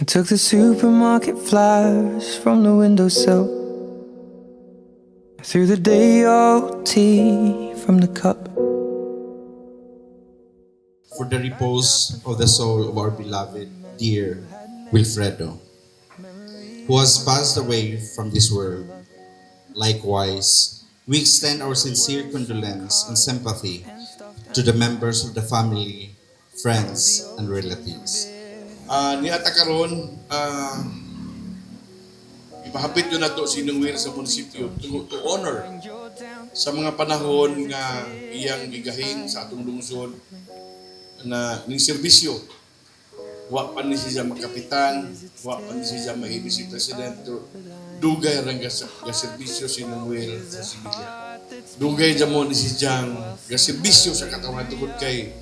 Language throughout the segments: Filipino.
took the supermarket flyers from the windowsill, threw the day-old tea from the cup. For the repose of the soul of our beloved, dear Wilfredo, who has passed away from this world. Likewise, we extend our sincere condolence and sympathy to the members of the family, friends, and relatives. Niata karon ipahapit yun nato si Will sa munisipyo to honor sa mga panahon nga iyang gigahin sa atong lungsod na ning serbisyo. Wa pa ni siya magkapitan, wa pa ni siya ma-ABC president, dugay rang ga serbisyo si Will sa Sibilya. Dugay jamo ni siyang ga serbisyo sa katawan tungod kay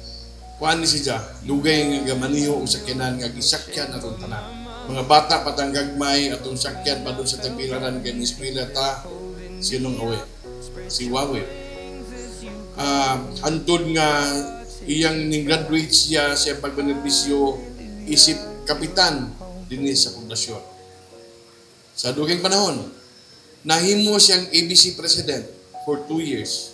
kuan ni siya, dugay nga maniho o sakyanan nga gisakyan atong tanan. Mga bata patang gagmay atong sakyan pa doon sa tagbilaran kay ni eskwela ta sinong awe si Wawe. Antod nga iyang ning graduate siya pagbenepisyo isip kapitan dinhi sa pundasyon. Sa dugay panahon nahimo siyang ABC president for 2 years.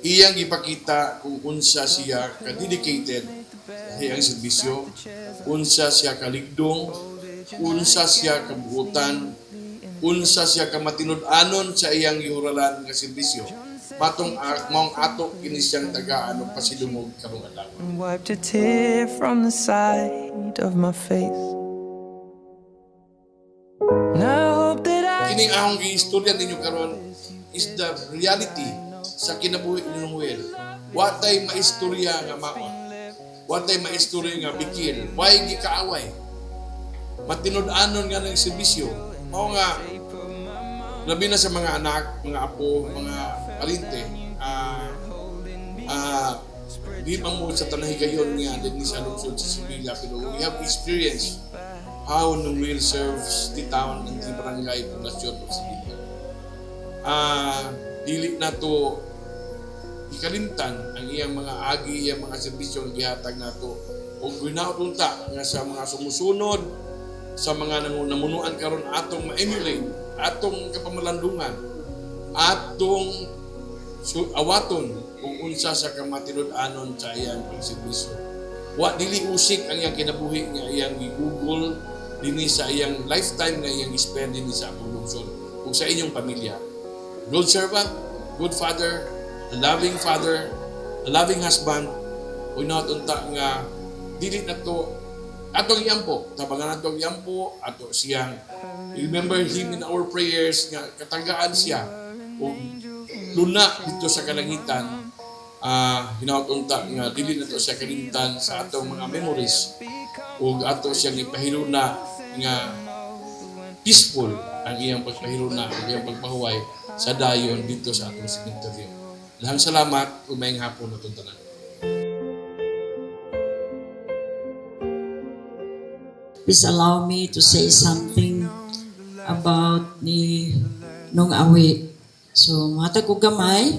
Iyang ipakita kung unsa siya ka-dedicated sa iyang serbisyo, unsa siya kaligdong, unsa siya kabuutan, unsa siya kamatinud-anon sa iyang gihuralan nga serbisyo. Matong maong ato kini siyang tagaan og pasidungog karong adlaw. Wiped a tear from the side of my face. And I hope that Kining ahong giistorya ninyo karon is the reality sa kinabuhi ni Will. Watay maistorya nga maon. Watay maistorya nga bikil. Why gikaaway? Matinud-anon nga ng serbisyo. Mao nga labi na sa mga anak, mga apo, mga parinte. Di man mo sa tanahigayon nga din sa lungsod sa Sibilya, pero we have experience how nung Will serves the town and the barangay poblasyon of Sibilya. Dili na to ikalimtan ang iyang mga agi, iyang mga serbisyo nga gihatag nato o ginaunta nga sa mga sumusunod sa mga namunuan karon atong ma-emulate, atong kapamalandungan, atong awaton kung unsa sa kamatinud-anon sa iyang pagserbisyo. Wa dili usik ang iyang kinabuhi nga iyang gigugol dinhi sa iyang lifetime nga iyang spend dinhi sa atong lungsod ug sa inyong pamilya. Good servant, good father, a loving husband, ug natunta nga dili na to atong yampo, tabangan atong yampo, ato siyang remember him in our prayers nga katagaan siya ug luna dito sa kalangitan. Hinaut-unta nga dili na to siya kalimtan sa atong mga memories ug ato siyang ipahiluna nga peaceful ang iyang pagpahiluna, ang iyang pagpahuway sa dayon dito sa atong cemetery. Lahang salamat ug maayong hapon atong tanan. Please allow me to say something about ni Nung Awi. So, matag ko gamay.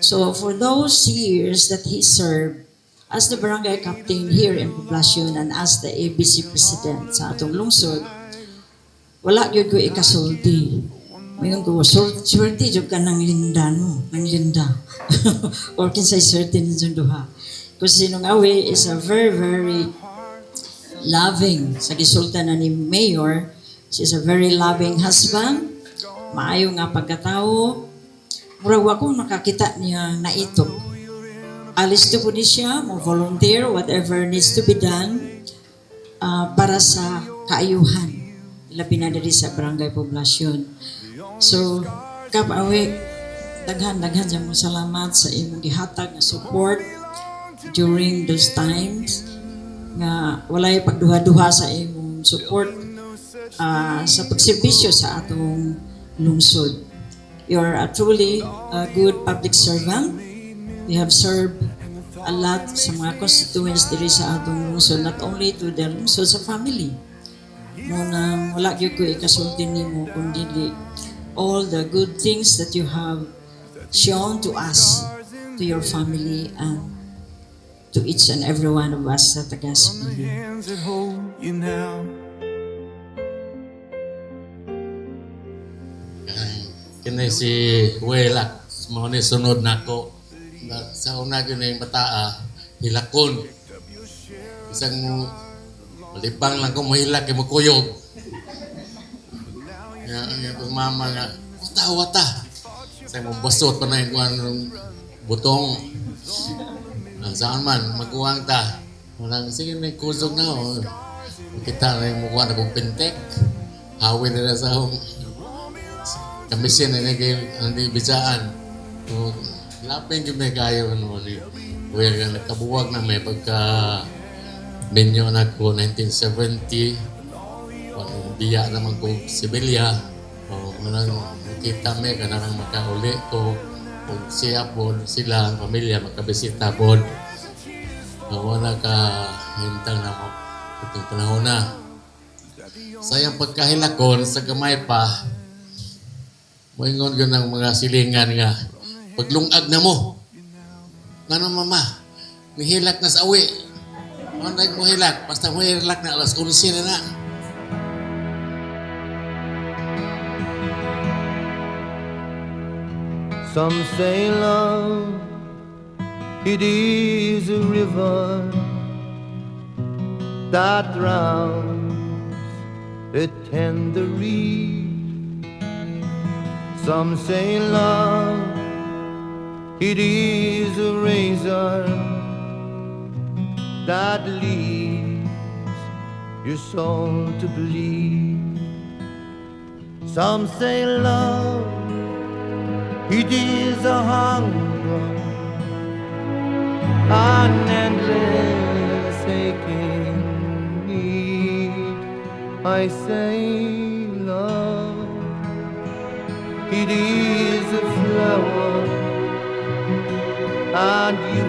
So, for those years that he served as the barangay captain here in Poblacion and as the ABC president sa atong lungsod, wala gyud ko ikasulti. Mayon ko surti jud ka ng linda no, ng linda. Or kinsay surti ninyo duha. Kasi Nung Awi is a very loving sa gisulta na ni Mayor. She's a very loving husband. Maayo nga pagkatao. Murag wa ko nakakita niya na ito. Alis to po ni siya, mo volunteer, whatever needs to be done para sa kaayuhan. Labi na diri sa barangay poblasyon. So, Kap Awi, daghan siya mo salamat sa imong gihatag na support during those times nga walay pagduha-duha sa imong support sa pagserbisyo sa atong lungsod. You're a truly good public servant. You have served a lot sa mga constituents diri sa atong lungsod, not only to the lungsod sa family. Muna wala gyud ko ikasulti nimo kundi all the good things that you have shown to us, to your family, and to each and every one of us sa taga-Smili. hands that hold you now. Kini si Welak, mo ni sunod nako. Sa una gyud na yung bataa, hilakon. Isang malibang lang ko mahilak kay magkuyog. Yung mama nga, wata. Sa mo basot pa na yung butong. Saan man, magkuwang ta. Walang, sige na kusog na. Kita na yung mukha na kong pintek. Hawin na sa akong kamisin na hindi bisaan. Lapin yung may kayo. Well, nagkabuwag na may pagka menyo na ko 1970. Biya naman ko Sibilya. Nakita may kanarang makauli ko. Kung siya po, sila, ang pamilya, magkabisita po. Wala ka hintang na mo itong panahon na. Sayang pagkahilakon sa gamay pa, moingon yun ang mga silingan nga, paglungag na mo. Nga mama, nihilak na sa awi. Ano mo hilak? Basta mo hilak na alas 11 na. Some say love, it is a river that drowns the tender reed. Some say love, it is a razor that leaves your soul to bleed. Some say love, it is a hunger, an endless aching need. I say love, it is a flower, and you,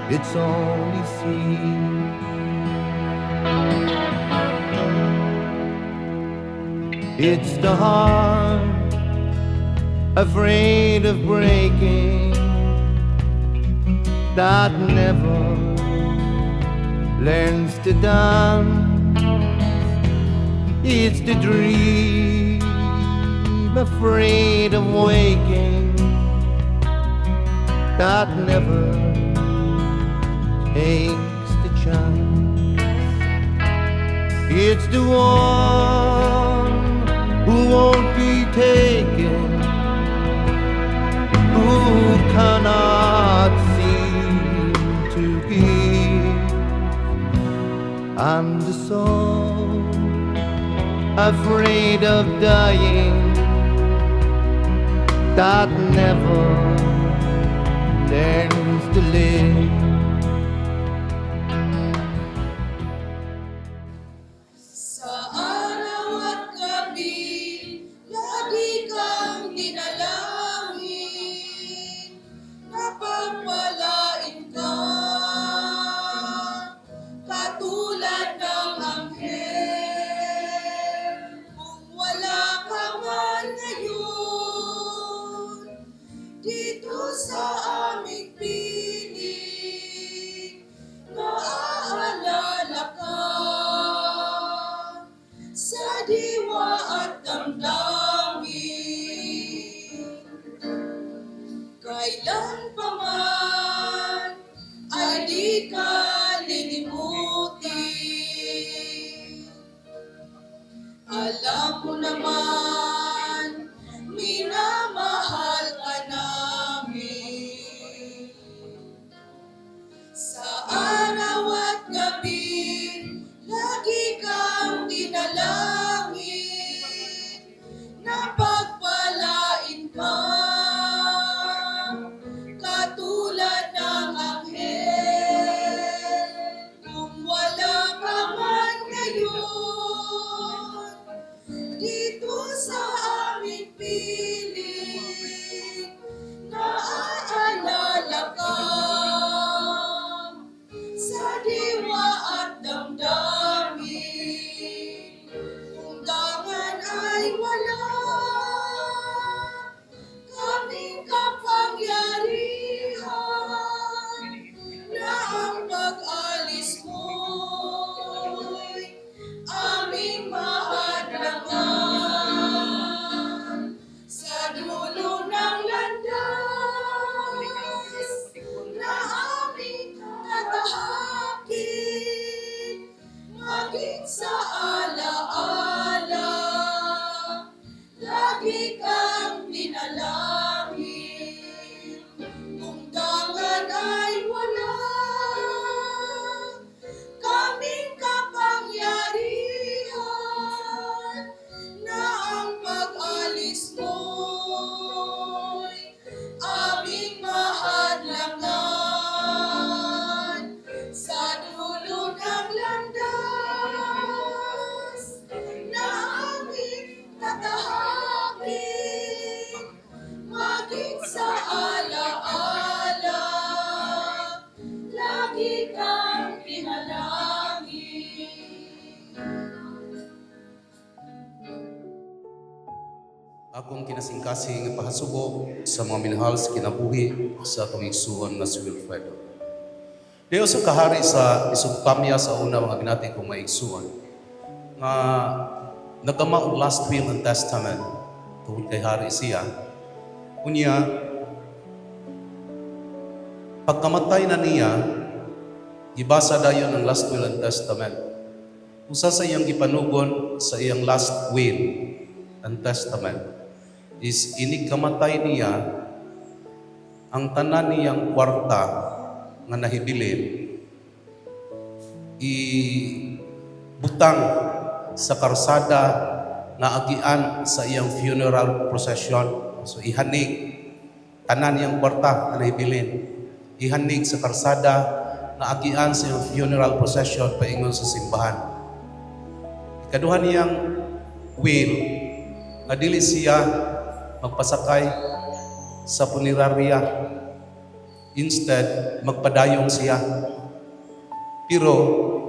it's only seed. It's the heart afraid of breaking, that never learns to dance. It's the dream afraid of waking, that never takes the chance. It's the one who won't be taken, who cannot seem to give, and the soul afraid of dying, that never learns to live. Sa araw at gabi, lagi kang dinalangin, napagpalain ka, katulad ng anghel. Kung wala ka man ngayon, dito sa aming piling, naaalala ka sa diwa at damdamin. Kailan pa man ay di ka lilimutin. Alam mo naman, minamahal ka namin. Sa araw at gabi, lagi kang dinalangin, napagpalain ka, katulad ng anghel. Kung wala ka man ngayon, dito sa aming piling, naaalala ka sa diwa at damdamin. Kung dangan ay wala, kaming kapangyarihan, Akong kinasingkasing pahasubo sa mga minahal sa kinabuhi sa atong igsuon nga si Wilfredo. Diyo sa kahari sa isugtamya sa una mga binati kong maigsuon nga nagama og last will and testament tungod kay hari siya. Unya pagkamatay na niya, gibasa dayon ang last will and testament. Usa sa iyang gipanugon sa iyang last will and testament is inigkamatay niya ang tanan niyang kwarta nga nahibilin ibutang sa karsada nga agian sa iyang funeral procession. So ihanig tanan niyang kwarta nga nahibilin, ihanig sa karsada nga agian sa iyang funeral procession paingon sa simbahan. Ikaduha niyang will nga dili siya magpasakay sa punerarya. Instead, magpadayong siya. Pero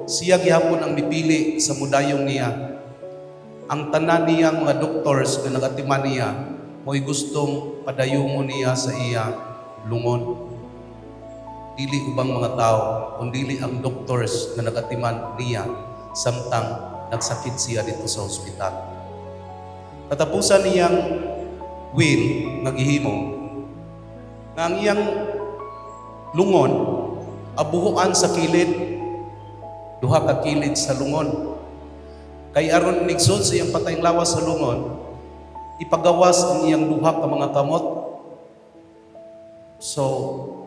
siya gihapon ang mipili sa mudayong niya. Ang tanan niyang mga doctors na nagatiman niya, mo'y gustong padayong niya sa iya lungon. Dili ubang mga tao, kundi ang doctors na nagatiman niya samtang nagsakit siya dito sa ospital. Katapusan niyang will nagihimo nga ang iyang lungon abuhuan sa kilid, duha ka kilid sa lungon. Kay aron nigsun sa iyang patayng lawas sa lungon, ipagawas ang iyang duha ka mga kamot. So,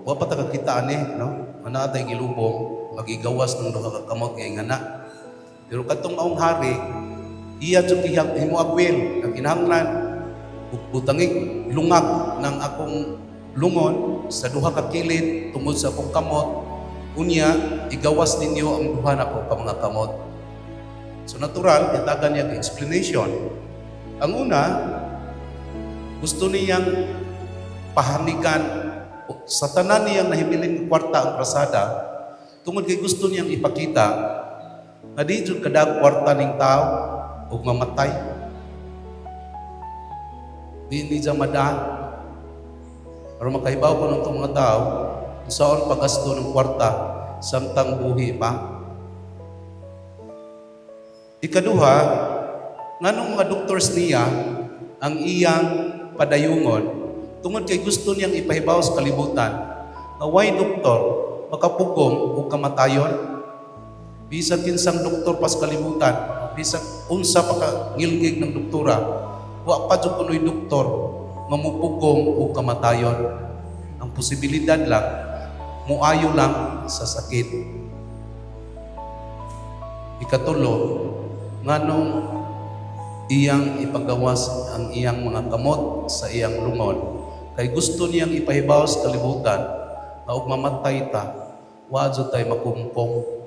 wa pa ta kakita ani, no? Ana tay gilubong magigawas ng duha ka kamot kay ngana. Pero katong maong hari, iya jud himo agwil ang kinahanglan butangig lungag ng akong lungon sa duha ka kilid tungod sa akong kamot, unya igawas ninyo ang duha na ko ka mga kamot. So natural, itagan niya ang explanation. Ang una, gusto niyang pahanigan sa tanan niyang nahibilin kwarta ang prasada, tungod kay gusto niyang ipakita na di jud kada kwarta ning tao ug mamatay. Di siya madaan. Pero makahibaw pa ng mga tao, saan pagasto ng kwarta, samtang buhi pa. Ikaduha, nganong mga doctors niya ang iyang padayungon, tungod kay gusto niyang ipahibaw sa kalibutan, na why doktor makapugong o kamatayon? Bisag kinsang doktor pas kalibutan, bisag unsa pa ka ngilngig ng doktora, wa pa jud kunoy doktor nga mupugong o kamatayon. Ang posibilidad lang muayo lang sa sakit. Ikatulo, nganong iyang ipagawas ang iyang mga kamot sa iyang lungon, kay gusto niyang ipahibaw sa kalibutan na ug mamatay ta, wa jud tay makumpong.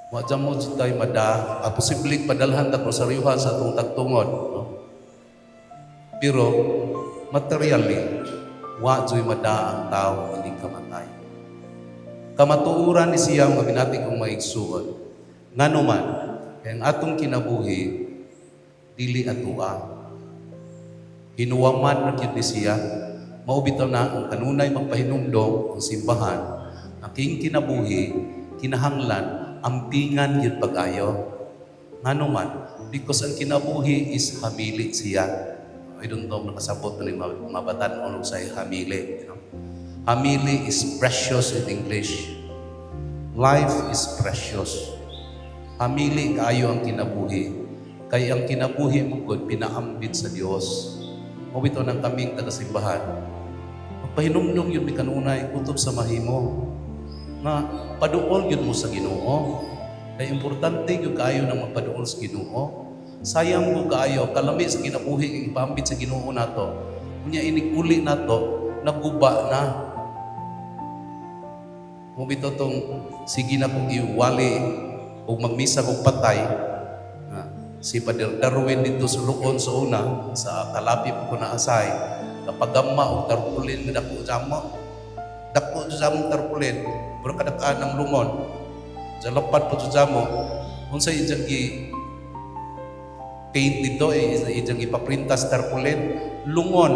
Wa mo jud tay mada, posibleng padalhan ta rosaryuhan sa atong tagtungod, no? Pero materially, wa jud mada ang tao hindi kamatay. Kamatuuran ni siya mga binati kong maigsuon. Ngano man, kay ang atong kinabuhi dili atua. Hinuwaman na gyud ni siya, mao bitaw na ang kanunay magpahinumdom ang simbahan. Aking kinabuhi kinahanglan ampingan yun pag-ayo. Ngano man, because ang kinabuhi is hamili siya. I don't know, nakasabot na ni mabatan o sa hamili. You know? Hamili is precious in English. Life is precious. Hamili kaayo ang kinabuhi. Kaya ang kinabuhi mo God, pinaambit sa Diyos. O ito ng kaming tagasimbahan. Magpahinumdum yun, may kanunay, kutob sa mahimo. Nga paduol yun mo sa Ginoo. Kaya importante yung kaayo na magpaduol sa Ginoo. Sayang mo kaayo, kalami sa kinabuhi, ipaambit sa Ginoo nato. Kunya iniguli nato, naguba na. Kung ito itong sige na kong iwali o magmisa kong patay, si Padre Darwin dito sa Lukon sa una, sa kalapi ko na asay, kapag gamma o tarpulin na dako sa mo tarpulin, pero kadakaan ng lungon, sa lapad po sa mo, kung sa inyong paint dito, ijang ipaprintas tarpaulin, lungon.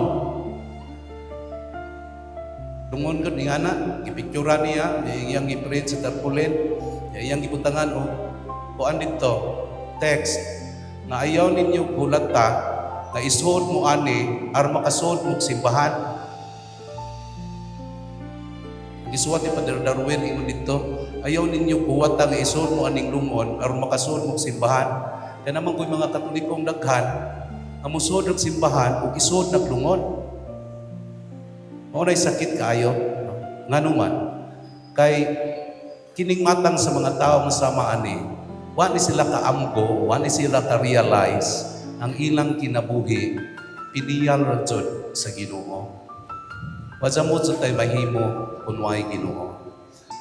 Lungon ko ni ana, gipictura niya, iyang giprint sa tarpaulin, iyang gibutangan o kuan dito, text, na ayaw ninyo gulata, na isuod mo ani, ar makasuod mo simbahan. Isuwat ni Padre Darwin, ingon dito, ayaw ninyo buwata nga isuod mo aning lungon, ar makasuod mo simbahan. Kaya naman ko'y mga Katolikong daghan, ang musuod ng simbahan, o isuod na lungon. Unay sakit kaayo, nga naman, kay kining matang sa mga tao nga sama ani, wa ni sila kaamgo, wa ni sila ka-realize ang ilang kinabuhi, piniyal rajud sa Ginoo. Wajamot sa tayo mahimo kung wa'y Ginoo.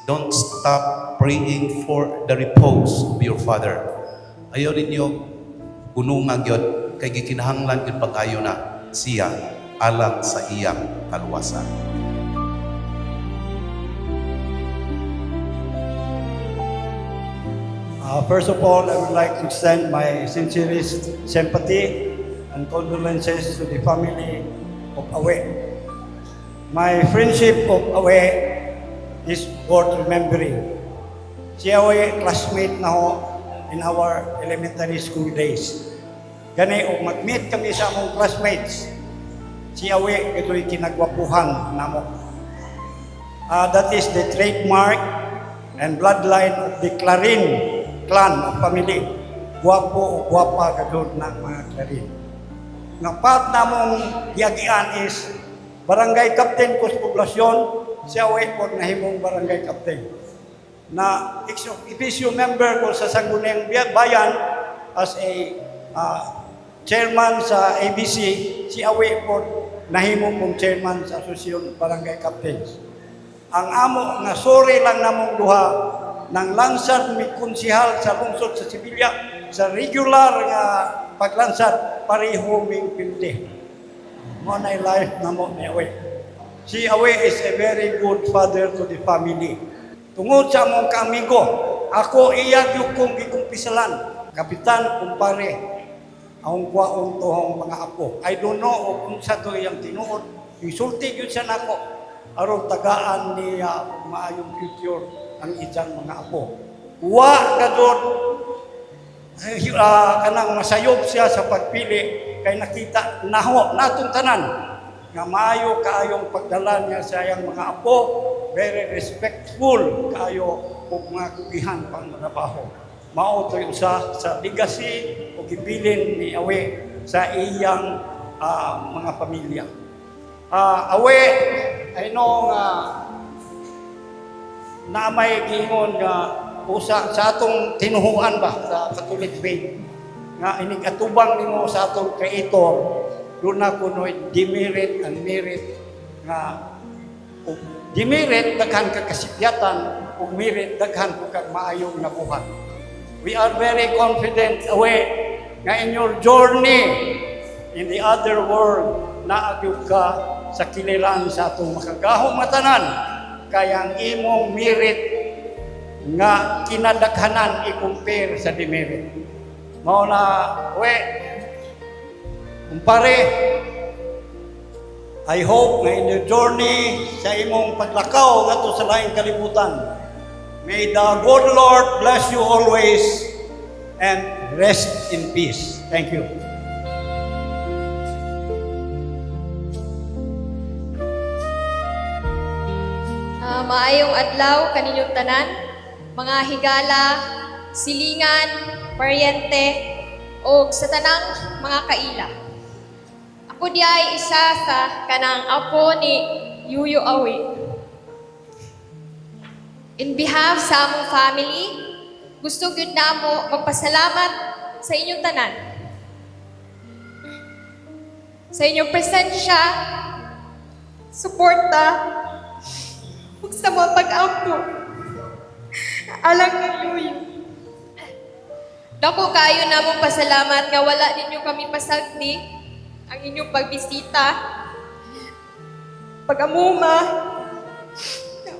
Don't stop praying for the repose of your Father. Ayaw ninyo gunungan yun, kay gikinahanglan yun pag-ayo na siya alang sa iyang kaluwasan. First of all, I would like to extend my sincerest sympathy and condolences to the family of Awe. My friendship of Awe is worth remembering. Si Awe, classmate na ho in our elementary school days. Gani, o mag-meet kami sa among classmates, si Awe, ito'y kinagwapuhan namo. That is the trademark and bloodline of the Clarin clan of family. Guwapo o guwapa kadod ng mga Clarin. Nga pat namong giagian is barangay captain ko sa poblasyon, si Awe po nahimong barangay captain. Na ex-officio member ko sa Sangguniang Bayan as a chairman sa ABC, si Awe po nahimo kong chairman sa Asosasyon Barangay Captains. Ang amo nga sorry lang namong duha nang lansad mi konsihal sa lungsod sa Sibilya sa regular nga paglansad pareho ming pilde. Mo na life namo ni Awe. Si Awe is a very good father to the family. Tungod sa among kaamigo, ako iya gyud kong gikumpisalan, kapitan, kumpare, ang kwaon tohong mga apo. I don't know kung sa to iyang tinuod. Isulti yun siya nako. Aron tagaan niya maayong future ang isang mga apo. Wa ka doon, kanang masayop siya sa pagpili, kay nakita naho, natong tanan, nga maayo kaayong pagdala niya sa iyang mga apo, very respectful kaayo o mga kugihan pang trabaho. Mao to'y usa sa legacy o gibilin ni Awe sa iyang mga pamilya. Awe, I know nga na may giingon nga usa sa atong tinuhuan ba sa Catholic faith nga inig atubang nimo sa atong Creator, doon na kuno'y demerit and merit nga demerit daghan ka kasikyatan ug merit daghan ko kag maayong nabuhat. We are very confident, Awe, nga in your journey in the other world, naagyog ka sa kiliran sa atong makagahong matanan, kaya ang imong merit nga kinadaghanan i-compare sa demerit. Mao na, Awe, kumpare, I hope nga in your journey sa imong paglakaw ngadto sa laing kalibutan, may the good Lord bless you always and rest in peace. Thank you. Maayong adlaw kaninyong tanan, mga higala, silingan, paryente, o sa tanang mga kaila. Ako di ay isa sa kanang apo ni Yuyo Awe. In behalf sa among family, gusto gyud namo magpasalamat sa inyong tanan. Sa inyong presensya, suporta, ug sa mga pag-ampo alang kay Yuyo. Dako kayo namong pasalamat nga wala ninyo kami pasagdi ang inyong pagbisita, pag-amuma,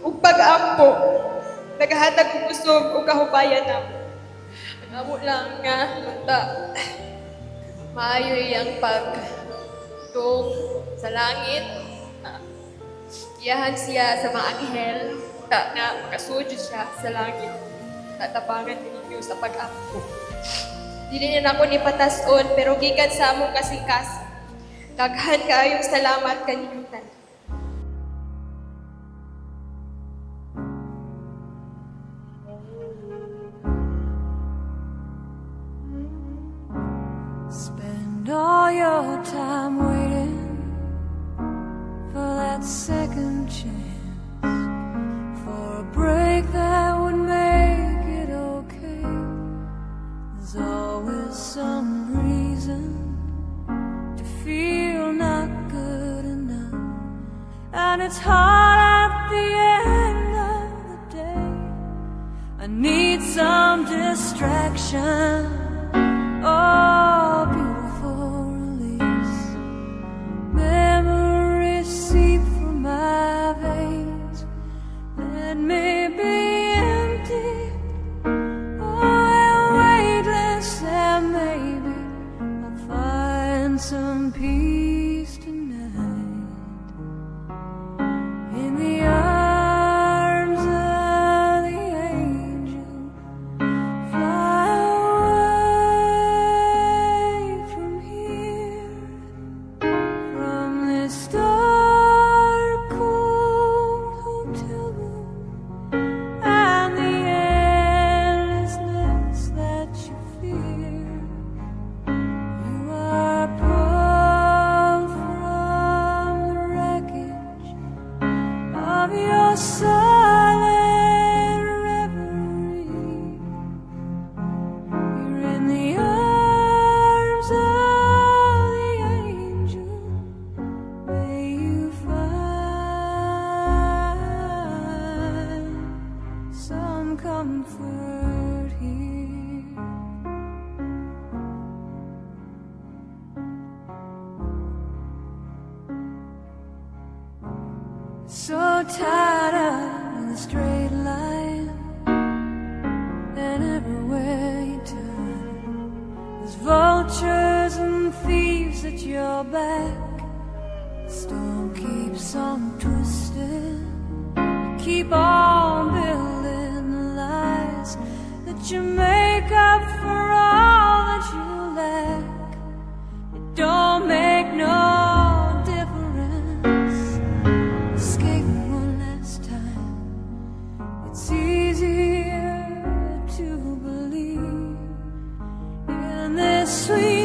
ug pag-ampo. Naghatag og usog ug kahubayan namo. Ang amo lang nga mata Maayo iyang pagdong sa langit. Iyahan siya sa mga anghel na makasudyo siya sa langit. Tatabangan ninyo sa pag-ampo. Dili na ako ni patason, pero gikan sa among kasingkas. Daghan kaayong salamat kaninyong tanan. Spend all your time waiting for that second chance, for a break that would make it okay. There's always some reason to feel not good enough, and it's hard at the end of the day. I need some distraction. Oh, beautiful release. Memories seep from my veins. Let me be empty. Oh, weightless, and maybe I'll find some peace tonight. In the arms of the angel, fly away from here, from this dark, cold hotel room, and the endlessness that you fear. You are pulled from the wreckage of your silent reverie. You're in the arms of the angel. May you find some comfort here. So tired of the straight line, and everywhere you turn, there's vultures and thieves at your back. The storm keeps on twisting. You keep on building the lies that you make up for all that you lack. It don't make no difference. Escape one last time. It's easier to believe in this sweet